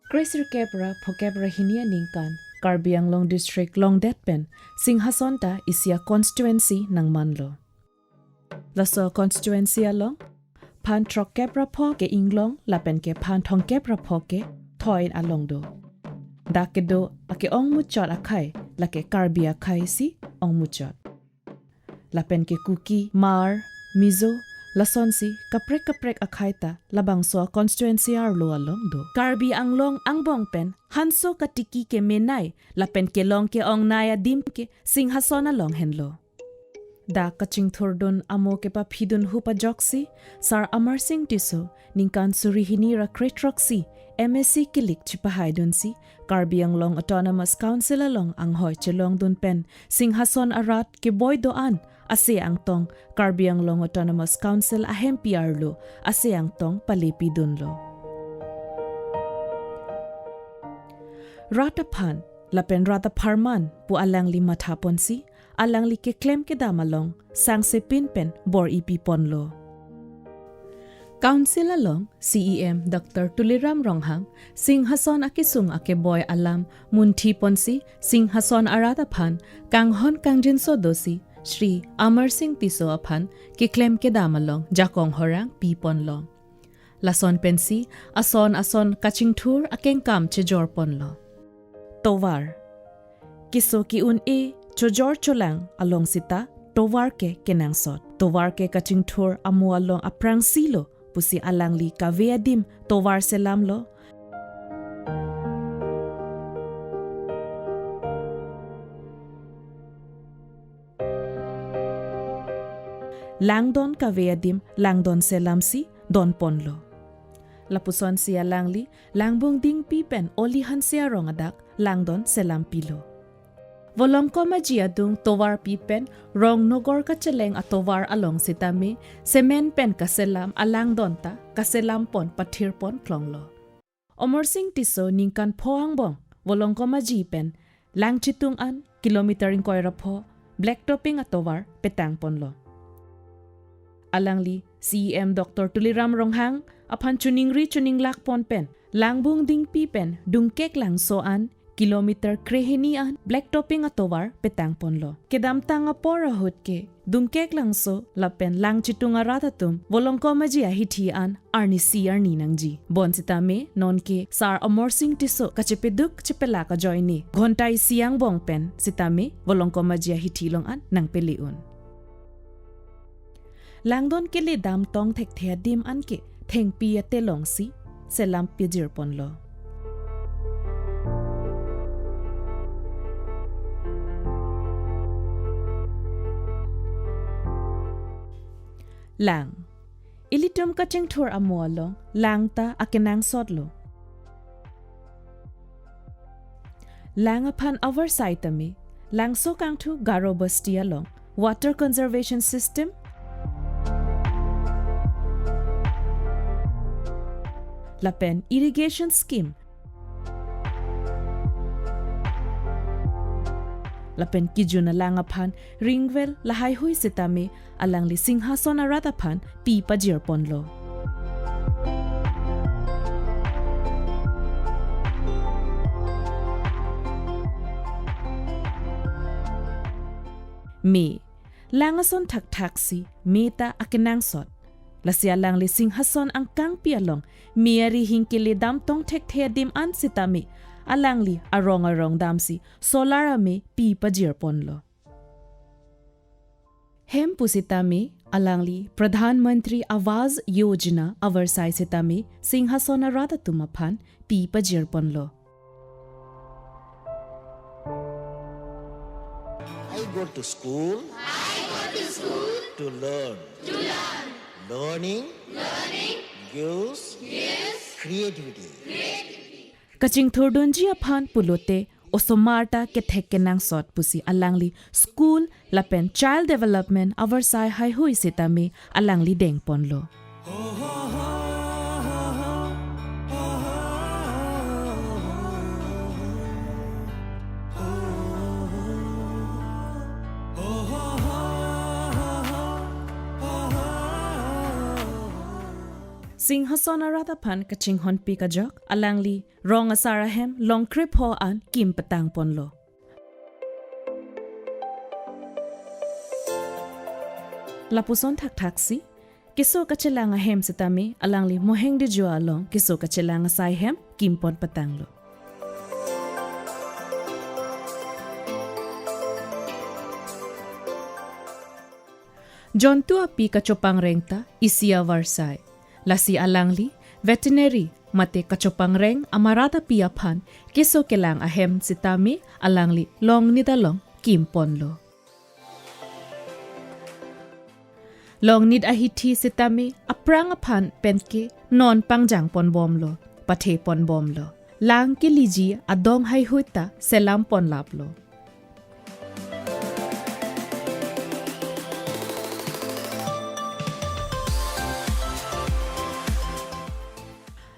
Gracer Kebra Pokebra Hinia Ningkan, Karbi Anglong District Longdetpen, Singhasonta Isia Constituency ng Manlo. Laso constituency along, Pan Trok Kebra Po ke Inglong, Lapen ke Pan Tong Kebra Po ke, Toin along do. Dakedo ake ong muchot akay, lake Karbi akay si ong muchot. Lapen ke Kuki, Mar, Mizo, Lasonsi, kaprek akhaita, labang so constituency arlo along do. Karbi anglong angbong pen, hanso katiki ke menay, lapen ke long ke ong naya dim ke, Singhason along henlo. Da kaching thordon amo ke pa phidun hupa joksi, sar Amarsing Tisso, ningkan surihini ra kretroksi, MSC kilik chipahay dun si, Karbi anglong Autonomous Council along ang hoy chelong dun pen, Singhason arat ke boy doan, ase ang tong Karbi Anglong Autonomous Council ahem piarlo, ase ang tong palipi dunlo. Ratapan, lapen rataparman, pu alang li matapon si, alang li ke klem ke damalong, sang se pinpen bor ipiponlo. Council along, CEM Dr. Tuliram Ronghang, Singhason akisung ake boy alam, muntipon si, Singhason aratapan, kanghon kangjin sodosi, Shri Amarsing Tisso apan kiklem ke damalong jakong horang pipon lo. Lason pensi ason kaching tur akeng kam che jorpon lo. Tovar. Kiso ki un e chojor cholang along sita tovar ke kenang sot. Tovar ke kaching tur amu along aprang silo pusi alang li kaveadim tovar selam lo. Langdon kaveadim, langdon selamsi, don ponlo. Lapuson siya langli, langbong ding pipen olihan siya rongadak, langdon selampilo. Volong ko majiadung tovar pipen, rong nogor kacheleng at tovar along sitami, semen pen kaselam alangdon ta, kaselampon patirpon klonglo. Amarsing Tisso ningkan poangbong, volong ko majipen, lang chitungan, kilometering koira po, black topping at tovar, petangpon lo. Alangli, CEM Dr. Tuliram Ronghang, apan chuning lakpon pen, langbung ding pipen, dungkek lang soan, kilometer krehinian, black topping atovar, petangpon lo. Kedamtang apora hutke, dungkek lang so, lapen lang chitung aratatum, volong komajia hitian, arni siyar ninangji. Bon sitame, non ke, sar Amarsing Tisso, kachepeduk chepelaka joini, gontay siyang bong pen, sitame, volong komajia hitilong an, nang peliun. Langdon ke le dam tong thek thea dim an ke theng pi ate long si selam pi jirpon lo. Lang. Ilitum kaching tur amualo, lang ta akinang sodlo. Lang apan oversight ami, lang so kang tu garo bastia long, water conservation system, lapen irrigation scheme. Lapen kijuna langapan ringwell lahay hui sitame alang li Singhason aratapan pi pajirpon lo. Me langason tak-taksi meta akinang sot. Lasya lang li Singhason ang kang pialong, miyari hingkili dam tong tek thea dim an sitami, alang li arong damsi, solar ame pi pajirpon lo. Hem pusitami, alang li Pradhan Mantri Awaz Yojana avarsay sitami, Singhason arata tumapan pi pajirpon lo. I go to school to learn. Learning gives creativity. Kaching thordon ji aphan pulote osomarta ke thekkenang sot pusi alangli school lapen child development avarsai hai hui sitami alangli dengpon lo. Singhason aratapan kachinghon pi kajok alangli rong asarahem long krip ho an kim patang ponlo. Lapuson tak-taksi, kiso kachelanga hem sitami alangli moheng di jua along kiso kachelanga sai hem kimpon patanglo. John tu api kachopang rengta isia Varsay. Lasi alangli, veterinary, mate kachopang reng amarata piapan kiso kelang ahem sitami alangli long nidalong kimponlo. Long nid ahiti sitami aprang apan penke non pangjang pon bomlo, pate pon bomlo. Lang kiliji adong hay huita selam pon laplo.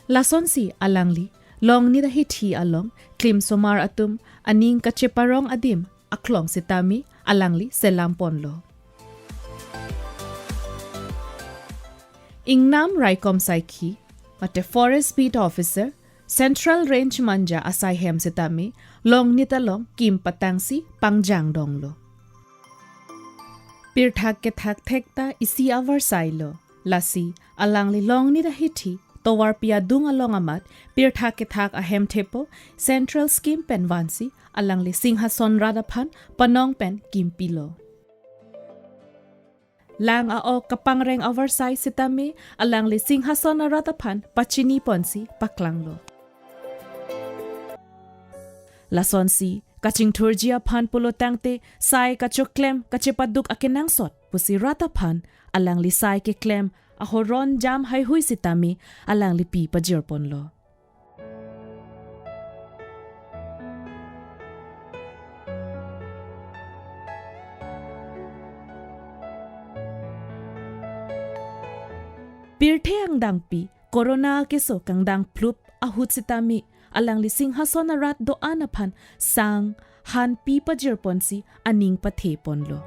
Lason si alangli, long nida hiti along, klim somar atum, aning kacheparong adim, aklong sitami, alangli selamponlo. Ingnam Raikom Saiki, mate Forest Beat Officer, Central Range Manja asayhem sitami, long nitalong kim patangsi pangjang donglo. Pirthak ke thak thekta isi Varsay-lo, lasi alangli long nida hiti, towar pia dung along amat, pirthak ke thak ahem tepo, Central Scheme penvansi, alangli Singhason radapan, panong pen kimpilo. Lang ao kapangreng Varsay sitami, alangli Singhason radapan, pachini ponsi, paklanglo. Lason si, kaching turjia pan pulo tangte, sai kachoklem, kachepaduk akinang sot, pusi ratapan, alangli sai ke klem, ahoron jam hay hui sitami alang lipi pajirpon lo. Pirte ang dangpi, corona keso kang dang plup ahut sitami alang li Singhason arat doan apan sang han pi pajirpon si aning pathepon lo.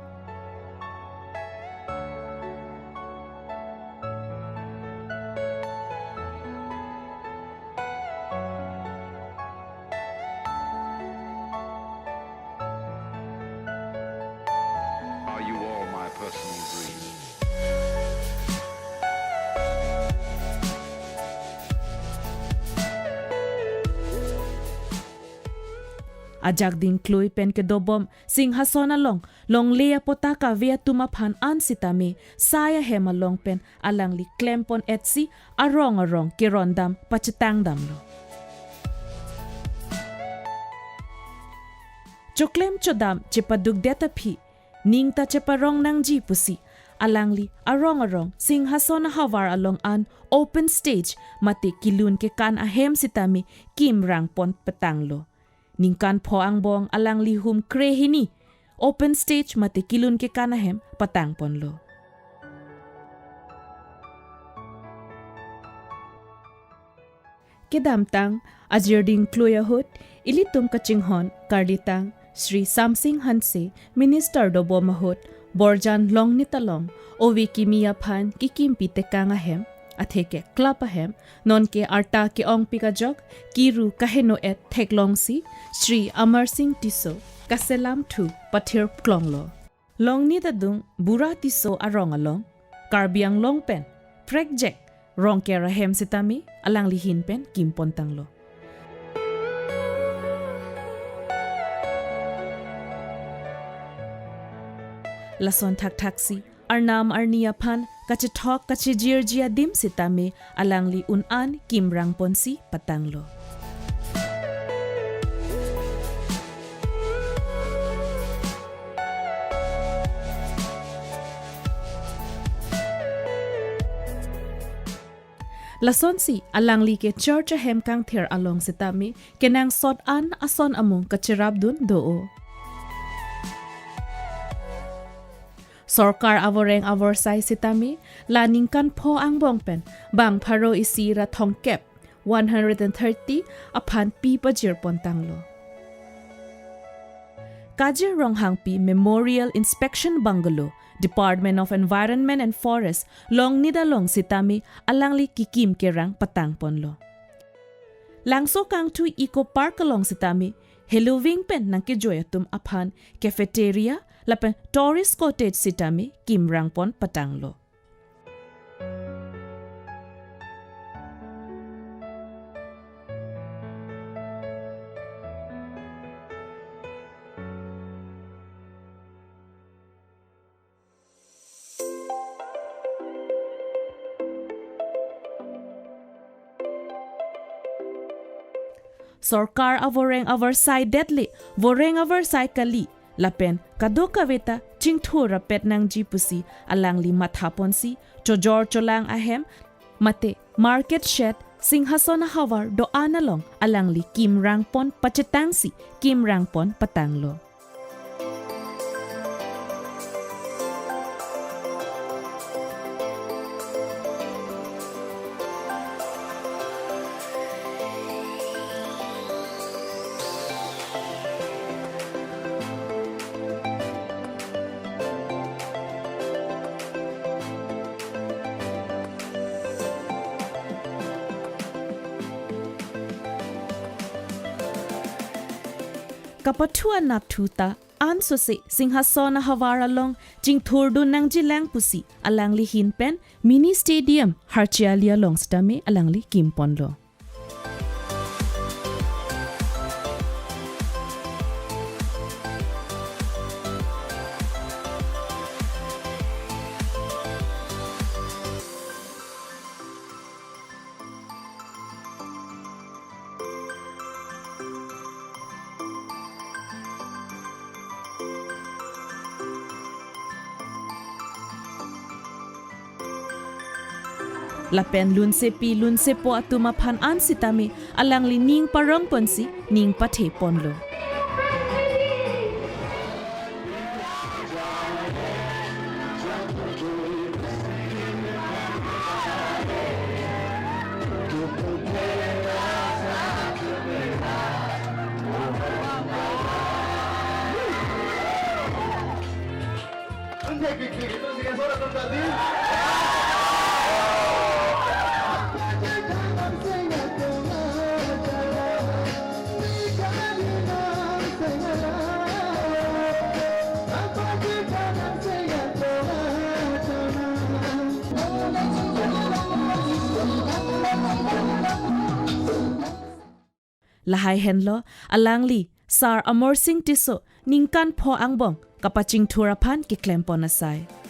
Are you all my personal dreams? Ajak ding kluy pen ke dobom Singhason along long lea potaka via tumapan an sitami saya hema long pen alang li klempon etsi arong kirondam pachitangdam lo. Choklem chodam chepadug deta phi ningta cheparong nang ji pusi alangli arong Singhason hawar along an open stage mati kilun ke kan ahem sitami kim rang pon petanglo. Ningkan po ang bong alang lihum krehini open stage mati kilun ke kan ahem patang ponlo. Kedamtang ajirding kluyahut ilitum kachinghon karditang Sri Samsing Hanse, Minister do Bomahut, Borjan Long Nitalong, Ovi Kimia Pan, Kikimpi Tekang ahem, Atheke Klap ahem, Non ke Arta ke Ong Pikajok, Kiru Kaheno et Teklong si, Sri Amarsing Tisso, Kaselam tu Patir Klonglo. Long Nitadung, Bura Tisso arong along, Karbiang Long Pen, Prek Jack, Rong ke Rahem sitami, Alang lihin pen, Kimpontanglo. Lason tak-taksi, arnam arnia pan, kachitok kachijirjia dim sitami, alangli unan kimrang ponsi patanglo. Lason si, alangli ke church ahem kang thir along sitami, kenang sot an ason among kachirabdun doo. Sorkar avoreng Varsay sitami, laningkan po ang bongpen, bang paro isira tongkep, 130 apan pi pajir pontanglo. Kajir ronghangpi Memorial Inspection Bungalow, Department of Environment and Forest long nidalong sitami alangli kikim kerang patang ponlo. Langso kang tu Eco Park along sitami Heluving pen nang kijoyatum aphan cafeteria lapen tourist cottage sitami kimrang pon patanglo. Sorkar avoreng avarsai deadly, voreng avarsai kali, lapen kado kaveta chingthura pet nang jipusi alangli mathapon si, chojor cholang ahem, mate market shed singhasona hawar do analong alangli kimrang pon pachetangsi, kimrang pon patanglo. Kapatua natuta anso se singhasona hawara long jingthurdu nang jilang pusi alangli hinpen mini stadium harchialia long stame alangli kimponlo. Lapen lunse pi lunse po atumapan an sitami alangli ning parang ponsi ning pathe ponlo. Lahai henlo alangli sar Amarsing Tisso ningkan po angbong kapaching thurapan ki klempon asai.